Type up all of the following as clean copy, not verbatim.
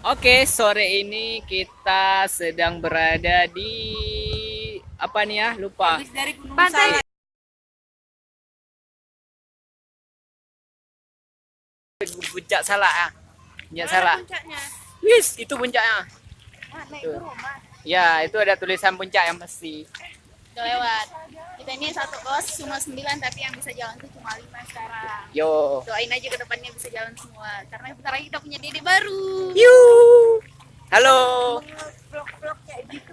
Oke, sore ini kita sedang berada di apa nih ya? Lupa. Habis dari Gunung Pantai. Salak. Puncak Salak ya. Puncak Mana Salak. puncaknya? Wis, itu puncaknya. Mana itu Tuh. rumah? Ya, itu ada tulisan puncak yang pasti. Udah lewat. Kita ini satu kos cuma 9 tapi yang bisa jalan tuh cuma 5 sekarang. Yo. Doain aja ke depannya bisa jalan semua. Karena bentar lagi kita punya dede baru. Yuh. Halo. Vlog-vlog kayak gitu.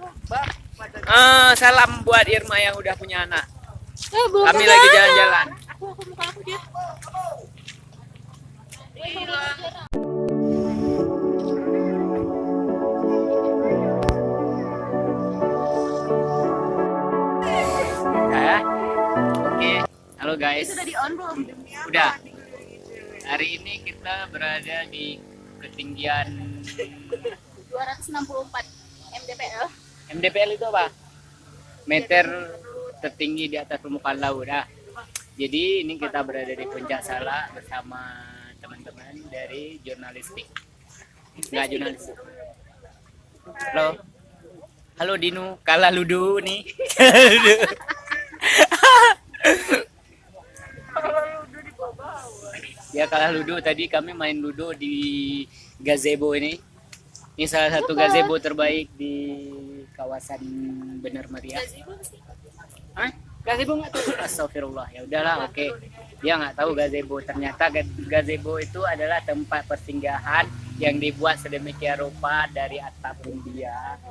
Salam buat Irma yang udah punya anak. Belum Kami lagi jalan-jalan. Aku muka aku dia. Ya. Oke. Halo guys. Itu udah di on belum? Udah. Hari ini kita berada di ketinggian 264 mdpl. MDPL itu apa? Meter tertinggi di atas permukaan laut. Nah, jadi ini kita berada di Puncak Salak bersama teman-teman dari jurnalistik. Nggak jurnalistik. Halo. Halo Dinu, kalah ludu nih. Ya kalah ludo, tadi kami main ludo di gazebo ini. Ini salah satu gazebo terbaik di kawasan Bener Meriah. Hah? Gazebo nggak tahu? Astagfirullah. Ya udahlah, oke. Dia nggak tahu gazebo. Ternyata gazebo itu adalah tempat persinggahan yang dibuat sedemikian rupa dari atap India.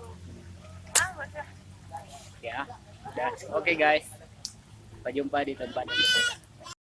Ya, udah. Oke guys. Sampai jumpa di tempat yang berbeda.